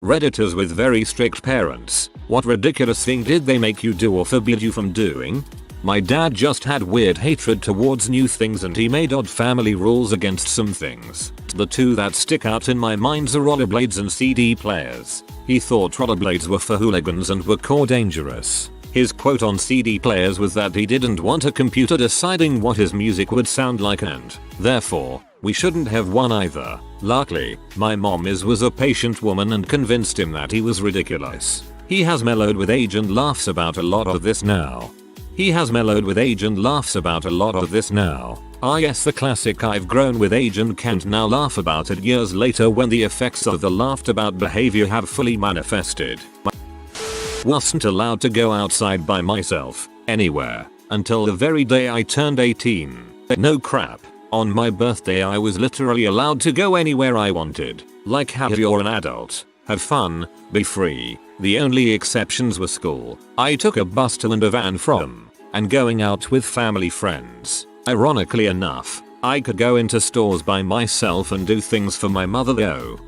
Redditors with very strict parents. What ridiculous thing did they make you do or forbid you from doing? My dad just had weird hatred towards new things and he made odd family rules against some things. The two that stick out in my mind are rollerblades and CD players. He thought rollerblades were for hooligans and were core dangerous. His quote on CD players was that he didn't want a computer deciding what his music would sound like and, therefore, we shouldn't have one either. Luckily, my mom was a patient woman and convinced him that he was ridiculous. He has mellowed with age and laughs about a lot of this now. Ah yes, the classic I've grown with age and can't now laugh about it years later when the effects of the laughed about behavior have fully manifested. Wasn't allowed to go outside by myself, anywhere, until the very day I turned 18. No crap. On my birthday I was literally allowed to go anywhere I wanted. Like how you're an adult, have fun, be free. The only exceptions were school. I took a bus to and a van from, and going out with family friends. Ironically enough, I could go into stores by myself and do things for my mother though.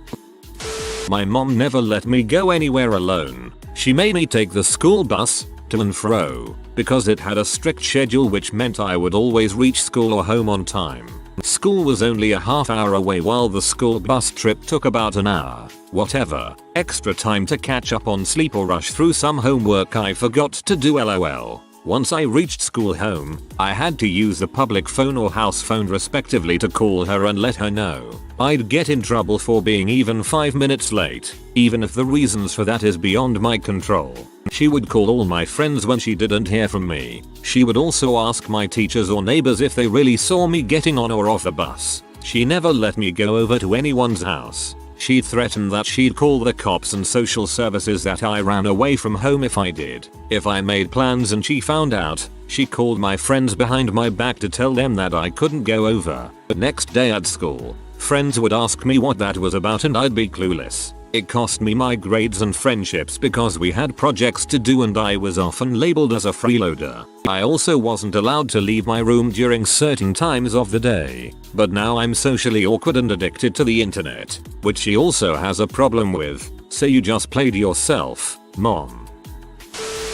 My mom never let me go anywhere alone. She made me take the school bus, to and fro, because it had a strict schedule which meant I would always reach school or home on time. School was only a half hour away while the school bus trip took about an hour. Whatever, extra time to catch up on sleep or rush through some homework I forgot to do lol. Once I reached school home, I had to use the public phone or house phone respectively to call her and let her know. I'd get in trouble for being even 5 minutes late, even if the reasons for that is beyond my control. She would call all my friends when she didn't hear from me. She would also ask my teachers or neighbors if they really saw me getting on or off the bus. She never let me go over to anyone's house. She'd threaten that she'd call the cops and social services that I ran away from home if I did. If I made plans and she found out, she called my friends behind my back to tell them that I couldn't go over. The next day at school, friends would ask me what that was about and I'd be clueless. It cost me my grades and friendships because we had projects to do and I was often labeled as a freeloader. I also wasn't allowed to leave my room during certain times of the day. But now I'm socially awkward and addicted to the internet, which she also has a problem with. So you just played yourself, mom.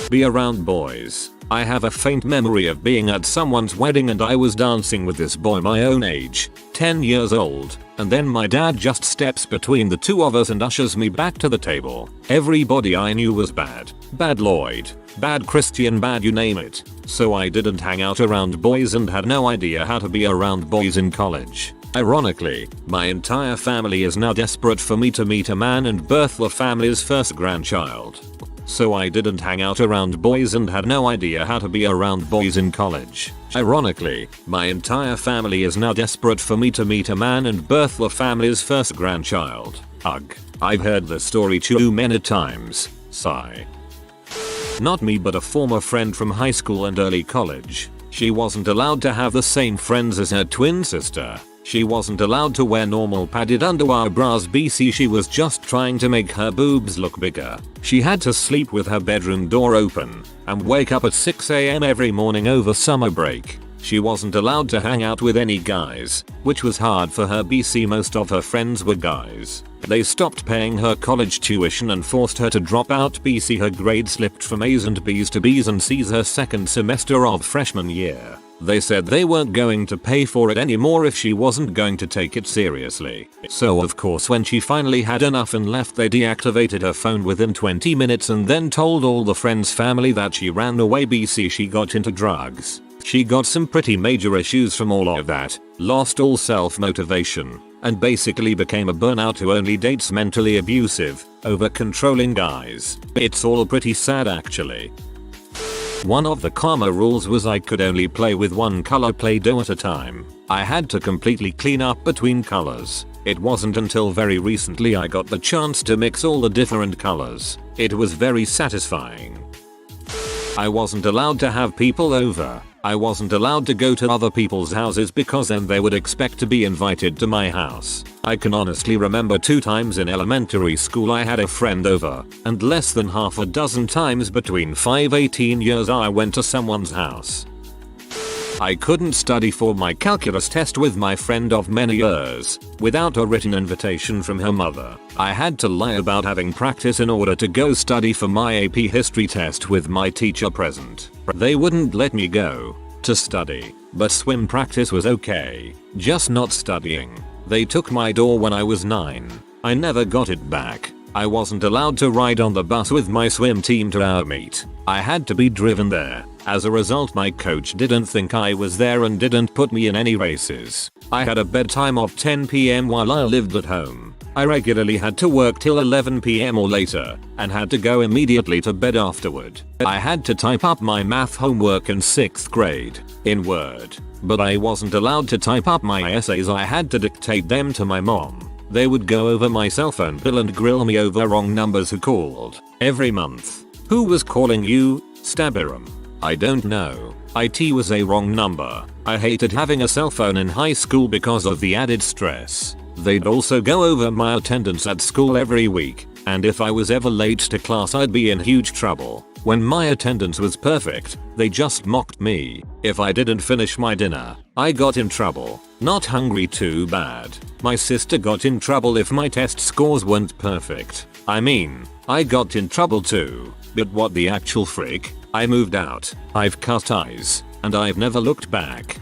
Be around boys. I have a faint memory of being at someone's wedding and I was dancing with this boy my own age, 10 years old, and then my dad just steps between the two of us and ushers me back to the table. Everybody I knew was bad. Bad Lloyd, bad Christian, bad you name it. So I didn't hang out around boys and had no idea how to be around boys in college. Ironically, my entire family is now desperate for me to meet a man and birth the family's first grandchild. So I didn't hang out around boys and had no idea how to be around boys in college. Ironically, my entire family is now desperate for me to meet a man and birth the family's first grandchild. Ugh. I've heard the story too many times. Sigh. Not me but a former friend from high school and early college. She wasn't allowed to have the same friends as her twin sister. She wasn't allowed to wear normal padded underwear bras BC. She was just trying to make her boobs look bigger. She had to sleep with her bedroom door open and wake up at 6 AM every morning over summer break. She wasn't allowed to hang out with any guys, which was hard for her BC. Most of her friends were guys. They stopped paying her college tuition and forced her to drop out BC. Her grades slipped from A's and B's to B's and C's her second semester of freshman year. They said they weren't going to pay for it anymore if she wasn't going to take it seriously. So of course when she finally had enough and left, they deactivated her phone within 20 minutes and then told all the friends' family that she ran away BC. She got into drugs. She got some pretty major issues from all of that, lost all self-motivation, and basically became a burnout who only dates mentally abusive, over-controlling guys. It's all pretty sad actually. One of the karma rules was I could only play with one color Play-Doh at a time. I had to completely clean up between colors. It wasn't until very recently I got the chance to mix all the different colors. It was very satisfying. I wasn't allowed to have people over. I wasn't allowed to go to other people's houses because then they would expect to be invited to my house. I can honestly remember 2 times in elementary school I had a friend over, and less than half a dozen times between 5-18 years I went to someone's house. I couldn't study for my calculus test with my friend of many years without a written invitation from her mother. I had to lie about having practice in order to go study for my AP history test with my teacher present. They wouldn't let me go to study, but swim practice was okay, just not studying. They took my door when I was 9. I never got it back. I wasn't allowed to ride on the bus with my swim team to our meet. I had to be driven there. As a result, my coach didn't think I was there and didn't put me in any races. I had a bedtime of 10 PM while I lived at home. I regularly had to work till 11 PM or later and had to go immediately to bed afterward. I had to type up my math homework in 6th grade in Word, but I wasn't allowed to type up my essays. I had to dictate them to my mom. They would go over my cell phone bill and grill me over wrong numbers who called every month. Who was calling you? Stabirum. I don't know. IT was a wrong number. I hated having a cell phone in high school because of the added stress. They'd also go over my attendance at school every week, and if I was ever late to class I'd be in huge trouble. When my attendance was perfect, they just mocked me. If I didn't finish my dinner, I got in trouble. Not hungry, too bad. My sister got in trouble if my test scores weren't perfect. I mean, I got in trouble too. But what the actual frick? I moved out, I've cut ties, and I've never looked back.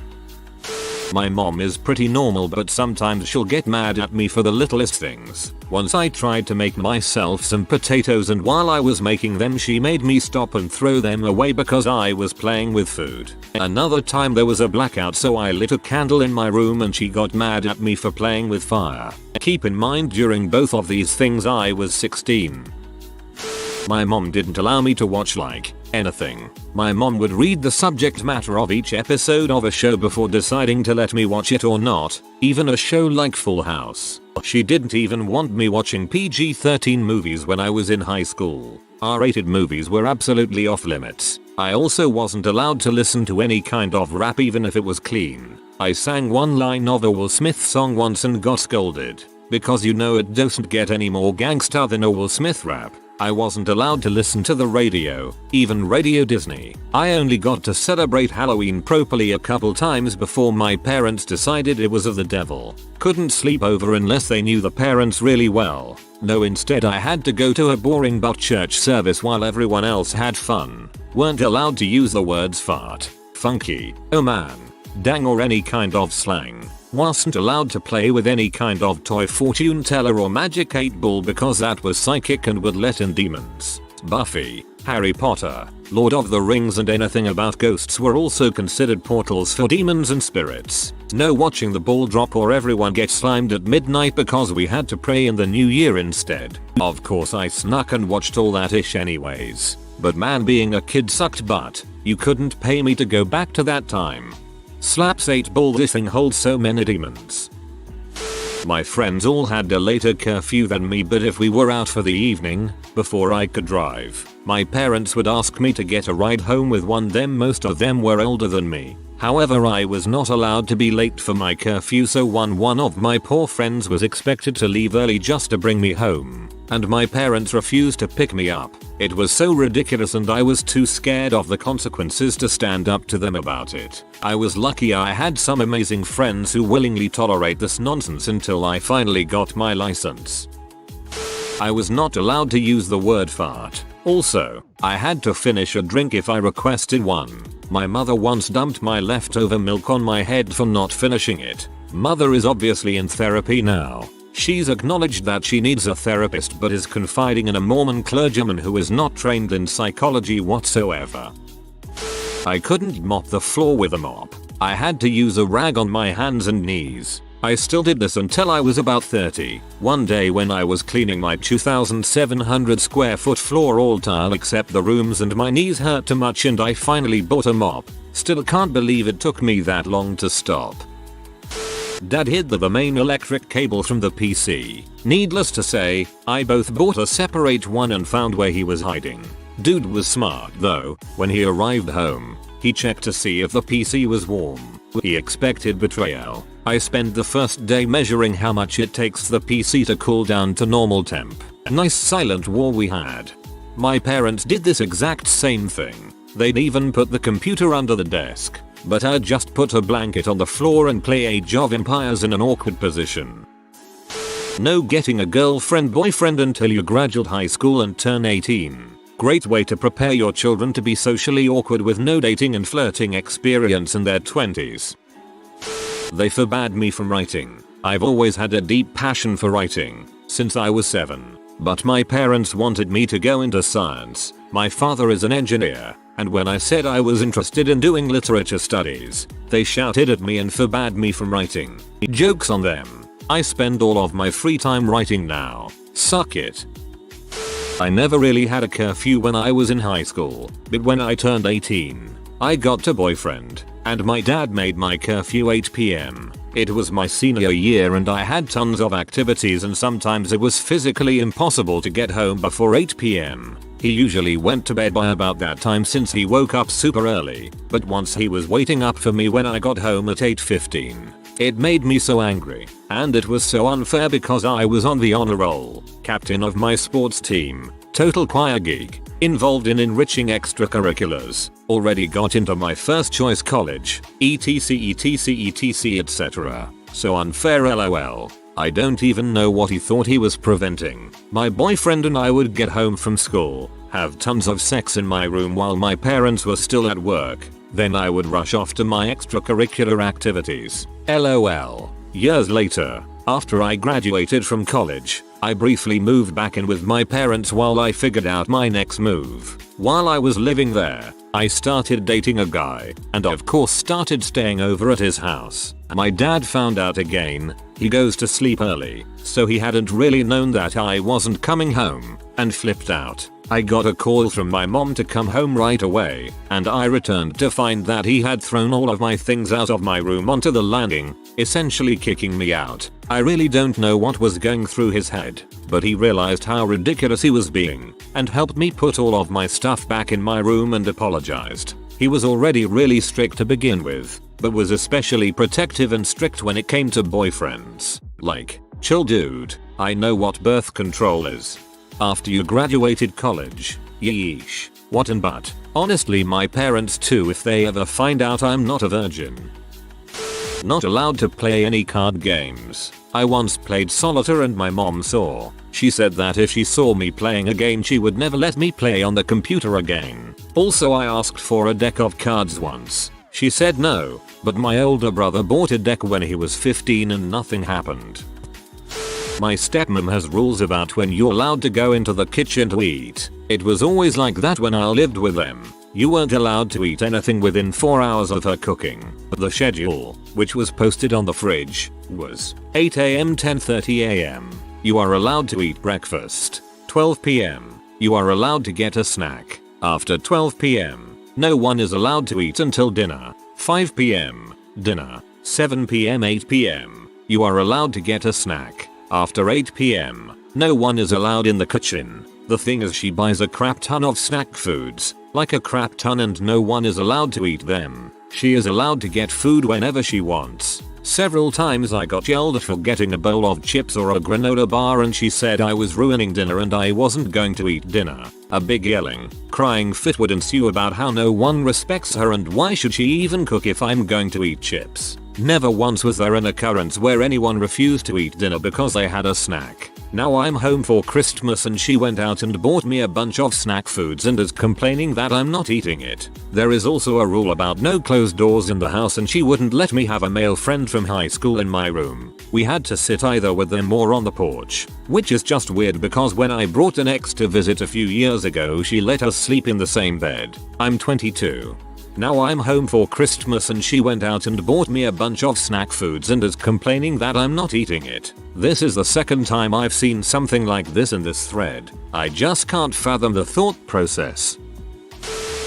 My mom is pretty normal, but sometimes she'll get mad at me for the littlest things. Once I tried to make myself some potatoes, and while I was making them she made me stop and throw them away because I was playing with food. Another time there was a blackout, so I lit a candle in my room and she got mad at me for playing with fire. Keep in mind, during both of these things I was 16. My mom didn't allow me to watch anything. My mom would read the subject matter of each episode of a show before deciding to let me watch it or not, even a show like Full House. She didn't even want me watching PG-13 movies when I was in high school. R-rated movies were absolutely off limits. I also wasn't allowed to listen to any kind of rap even if it was clean. I sang one line of a Will Smith song once and got scolded, because it doesn't get any more gangsta than a Will Smith rap. I wasn't allowed to listen to the radio, even Radio Disney. I only got to celebrate Halloween properly a couple times before my parents decided it was of the devil. Couldn't sleep over unless they knew the parents really well. No, instead I had to go to a boring but church service while everyone else had fun. Weren't allowed to use the words fart, funky, oh man, dang or any kind of slang. Wasn't allowed to play with any kind of toy fortune teller or magic 8 ball because that was psychic and would let in demons. Buffy, Harry Potter, Lord of the Rings and anything about ghosts were also considered portals for demons and spirits. No watching the ball drop or everyone get slimed at midnight because we had to pray in the new year instead. Of course I snuck and watched all that ish anyways. But man, being a kid sucked butt. You couldn't pay me to go back to that time. Slaps 8 ball, this thing holds so many demons. My friends all had a later curfew than me, but if we were out for the evening, before I could drive, my parents would ask me to get a ride home with them. Most of them were older than me. However, I was not allowed to be late for my curfew, so one of my poor friends was expected to leave early just to bring me home, and my parents refused to pick me up. It was so ridiculous and I was too scared of the consequences to stand up to them about it. I was lucky I had some amazing friends who willingly tolerate this nonsense until I finally got my license. I was not allowed to use the word fart. Also, I had to finish a drink if I requested one. My mother once dumped my leftover milk on my head for not finishing it. Mother is obviously in therapy now. She's acknowledged that she needs a therapist but is confiding in a Mormon clergyman who is not trained in psychology whatsoever. I couldn't mop the floor with a mop. I had to use a rag on my hands and knees. I still did this until I was about 30. One day when I was cleaning my 2,700 square foot floor, all tile except the rooms, and my knees hurt too much and I finally bought a mop. Still can't believe it took me that long to stop. Dad hid the main electric cable from the PC. Needless to say, I both bought a separate one and found where he was hiding. Dude was smart though. When he arrived home, he checked to see if the PC was warm. He expected betrayal. I spent the first day measuring how much it takes the PC to cool down to normal temp. Nice silent war we had. My parents did this exact same thing. They'd even put the computer under the desk. but I'd just put a blanket on the floor and play Age of Empires in an awkward position. No getting a girlfriend boyfriend until you graduate high school and turn 18. Great way to prepare your children to be socially awkward with no dating and flirting experience in their 20s. They forbade me from writing. I've always had a deep passion for writing, since I was 7. But my parents wanted me to go into science. My father is an engineer, and when I said I was interested in doing literature studies, they shouted at me and forbade me from writing. Joke's on them. I spend all of my free time writing now. Suck it. I never really had a curfew when I was in high school, but when I turned 18, I got a boyfriend, and my dad made my curfew 8 PM. It was my senior year and I had tons of activities and sometimes it was physically impossible to get home before 8 PM. He usually went to bed by about that time since he woke up super early, but once he was waiting up for me when I got home at 8:15. It made me so angry, and it was so unfair because I was on the honor roll, captain of my sports team, total choir geek, involved in enriching extracurriculars, already got into my first choice college, etc etc. So unfair lol. I don't even know what he thought he was preventing. My boyfriend and I would get home from school, have tons of sex in my room while my parents were still at work. Then I would rush off to my extracurricular activities. LOL. Years later, after I graduated from college, I briefly moved back in with my parents while I figured out my next move. While I was living there, I started dating a guy, and of course started staying over at his house. My dad found out again. He goes to sleep early, so he hadn't really known that I wasn't coming home, and flipped out. I got a call from my mom to come home right away, and I returned to find that he had thrown all of my things out of my room onto the landing, essentially kicking me out. I really don't know what was going through his head, but he realized how ridiculous he was being, and helped me put all of my stuff back in my room and apologized. He was already really strict to begin with, but was especially protective and strict when it came to boyfriends. Like, chill dude, I know what birth control is. After you graduated college, yeesh. What and but. Honestly my parents too if they ever find out I'm not a virgin. Not allowed to play any card games. I once played solitaire and my mom saw. She said that if she saw me playing a game she would never let me play on the computer again. Also I asked for a deck of cards once. She said no, but my older brother bought a deck when he was 15 and nothing happened. My stepmom has rules about when you're allowed to go into the kitchen to eat. It was always like that when I lived with them. You weren't allowed to eat anything within 4 hours of her cooking. The schedule, which was posted on the fridge, was 8 AM 10:30 AM. You are allowed to eat breakfast. 12 PM. You are allowed to get a snack. After 12 PM, no one is allowed to eat until dinner. 5 PM, dinner. 7 PM 8 PM. You are allowed to get a snack. After 8 PM, no one is allowed in the kitchen. The thing is she buys a crap ton of snack foods, like a crap ton, and no one is allowed to eat them. She is allowed to get food whenever she wants. Several times I got yelled at for getting a bowl of chips or a granola bar and she said I was ruining dinner and I wasn't going to eat dinner. A big yelling, crying fit would ensue about how no one respects her and why should she even cook if I'm going to eat chips. Never once was there an occurrence where anyone refused to eat dinner because they had a snack. Now I'm home for Christmas and she went out and bought me a bunch of snack foods and is complaining that I'm not eating it. There is also a rule about no closed doors in the house and she wouldn't let me have a male friend from high school in my room. We had to sit either with them or on the porch, which is just weird because when I brought an ex to visit a few years ago she let us sleep in the same bed. I'm 22. Now I'm home for Christmas and she went out and bought me a bunch of snack foods and is complaining that I'm not eating it. This is the second time I've seen something like this in this thread. I just can't fathom the thought process.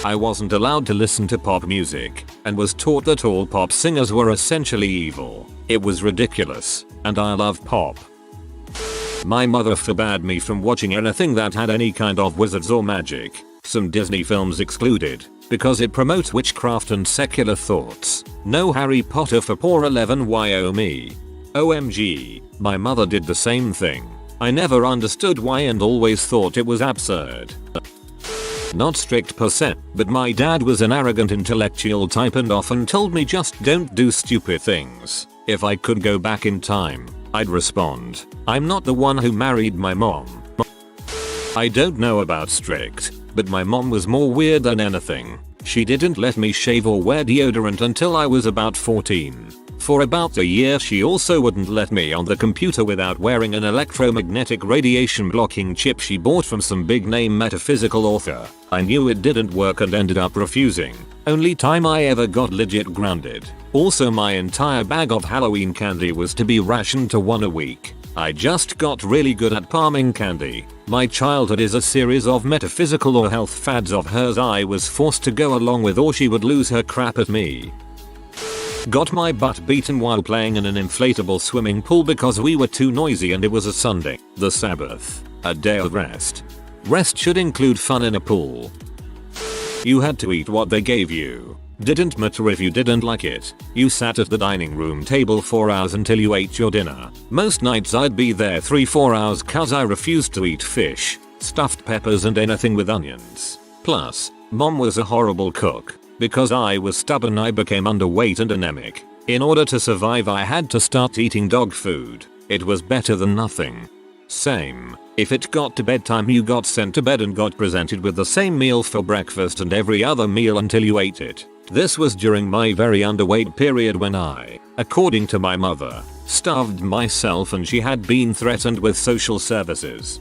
I wasn't allowed to listen to pop music and was taught that all pop singers were essentially evil. It was ridiculous, and I love pop. My mother forbade me from watching anything that had any kind of wizards or magic, some Disney films excluded, because it promotes witchcraft and secular thoughts. No Harry Potter for poor 11-year-old me. OMG, my mother did the same thing. I never understood why and always thought it was absurd. Not strict per se, but my dad was an arrogant intellectual type and often told me just don't do stupid things. If I could go back in time, I'd respond, I'm not the one who married my mom. I don't know about strict, but my mom was more weird than anything. She didn't let me shave or wear deodorant until I was about 14. For about a year she also wouldn't let me on the computer without wearing an electromagnetic radiation blocking chip she bought from some big name metaphysical author. I knew it didn't work and ended up refusing. Only time I ever got legit grounded. Also my entire bag of Halloween candy was to be rationed to one a week. I just got really good at palming candy. My childhood is a series of metaphysical or health fads of hers I was forced to go along with or she would lose her crap at me. Got my butt beaten while playing in an inflatable swimming pool because we were too noisy and it was a Sunday, the Sabbath, a day of rest. Rest should include fun in a pool. You had to eat what they gave you. Didn't matter if you didn't like it. You sat at the dining room table 4 hours until you ate your dinner. Most nights I'd be there 3-4 hours cause I refused to eat fish, stuffed peppers and anything with onions. Plus, mom was a horrible cook. Because I was stubborn I became underweight and anemic. In order to survive I had to start eating dog food. It was better than nothing. Same. If it got to bedtime you got sent to bed and got presented with the same meal for breakfast and every other meal until you ate it. This was during my very underweight period when I, according to my mother, starved myself and she had been threatened with social services.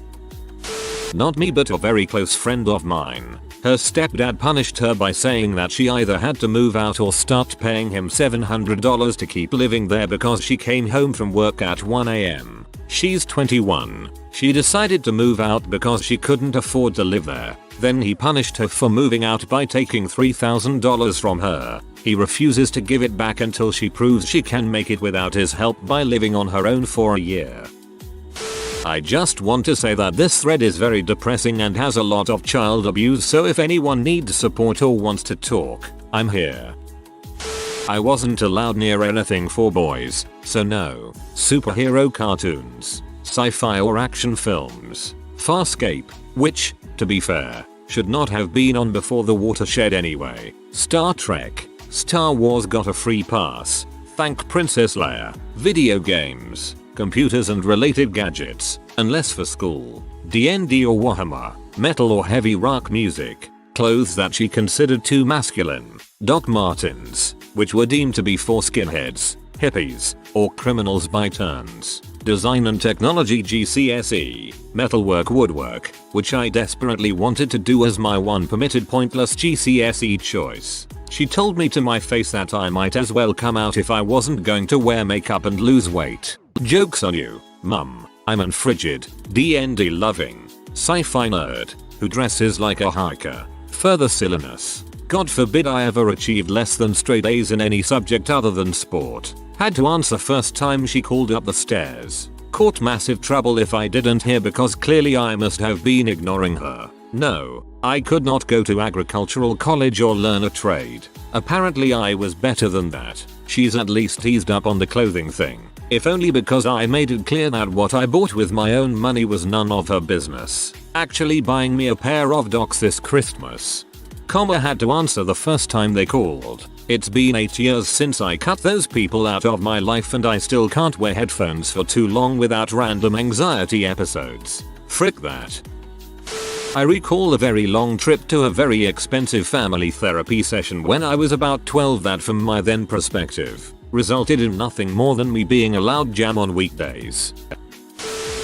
Not me but a very close friend of mine. Her stepdad punished her by saying that she either had to move out or start paying him $700 to keep living there because she came home from work at 1 AM. She's 21. She decided to move out because she couldn't afford to live there. Then he punished her for moving out by taking $3,000 from her. He refuses to give it back until she proves she can make it without his help by living on her own for a year. I just want to say that this thread is very depressing and has a lot of child abuse, so if anyone needs support or wants to talk, I'm here. I wasn't allowed near anything for boys, so no superhero cartoons, sci-fi or action films, Farscape, which, to be fair, should not have been on before the watershed anyway, Star Trek, Star Wars got a free pass, thank Princess Leia, video games, computers and related gadgets, unless for school, D&D or Warhammer, metal or heavy rock music, clothes that she considered too masculine, Doc Martens, which were deemed to be for skinheads, hippies, or criminals by turns, design and technology GCSE, metalwork woodwork, which I desperately wanted to do as my one permitted pointless GCSE choice. She told me to my face that I might as well come out if I wasn't going to wear makeup and lose weight. Joke's on you, mum. I'm an frigid, D&D loving, sci-fi nerd, who dresses like a hiker. Further silliness. God forbid I ever achieved less than straight A's in any subject other than sport. Had to answer first time she called up the stairs. Caught massive trouble if I didn't hear because clearly I must have been ignoring her. No, I could not go to agricultural college or learn a trade. Apparently I was better than that. She's at least eased up on the clothing thing. If only because I made it clear that what I bought with my own money was none of her business. Actually buying me a pair of Docs this Christmas. Had to answer the first time they called. It's been 8 years since I cut those people out of my life and I still can't wear headphones for too long without random anxiety episodes. Frick that. I recall a very long trip to a very expensive family therapy session when I was about 12 that from my then perspective resulted in nothing more than me being allowed jam on weekdays.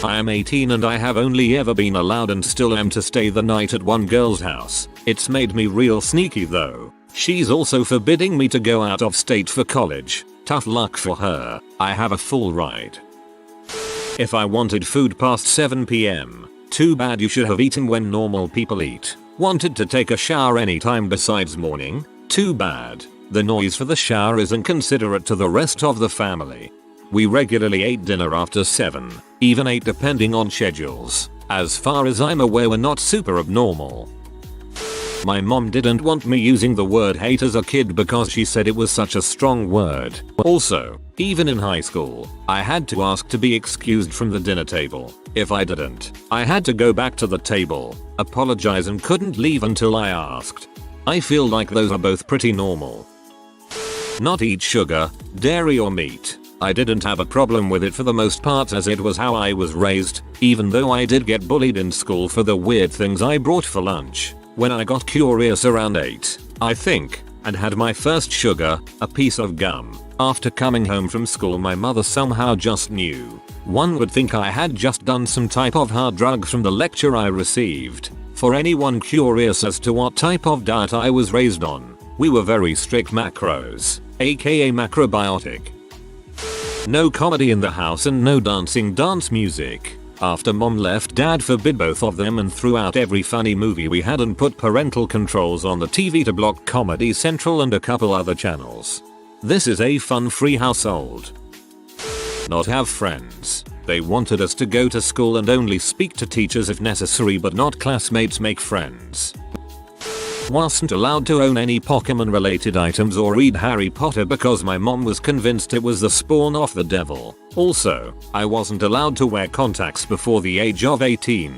I am 18 and I have only ever been allowed and still am to stay the night at one girl's house. It's made me real sneaky though. She's also forbidding me to go out of state for college. Tough luck for her. I have a full ride. If I wanted food past 7 PM, too bad you should have eaten when normal people eat. Wanted to take a shower anytime besides morning? Too bad. The noise for the shower isn't considerate to the rest of the family. We regularly ate dinner after 7, even 8 depending on schedules. As far as I'm aware we're not super abnormal. My mom didn't want me using the word hate as a kid because she said it was such a strong word. Also, even in high school, I had to ask to be excused from the dinner table. If I didn't, I had to go back to the table, apologize and couldn't leave until I asked. I feel like those are both pretty normal. Not eat sugar, dairy or meat. I didn't have a problem with it for the most part as it was how I was raised, even though I did get bullied in school for the weird things I brought for lunch. When I got curious around 8, I think, and had my first sugar, a piece of gum. After coming home from school my mother somehow just knew. One would think I had just done some type of hard drugs from the lecture I received. For anyone curious as to what type of diet I was raised on, we were very strict macros, aka macrobiotic. No comedy in the house and no dancing dance music. After mom left dad forbid both of them and threw out every funny movie we had and put parental controls on the TV to block Comedy Central and a couple other channels. This is a fun-free household. Not have friends. They wanted us to go to school and only speak to teachers if necessary but not classmates make friends. Wasn't allowed to own any Pokemon related items or read Harry Potter because my mom was convinced it was the spawn of the devil. Also, I wasn't allowed to wear contacts before the age of 18.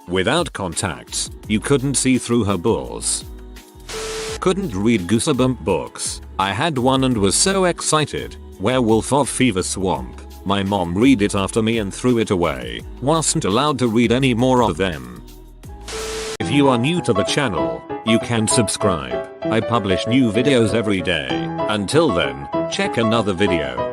Without contacts, you couldn't see through her balls. Couldn't read Goosebump books. I had one and was so excited. Werewolf of Fever Swamp. My mom read it after me and threw it away. Wasn't allowed to read any more of them. If you are new to the channel, you can subscribe. I publish new videos every day. Until then, check another video.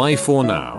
Bye for now.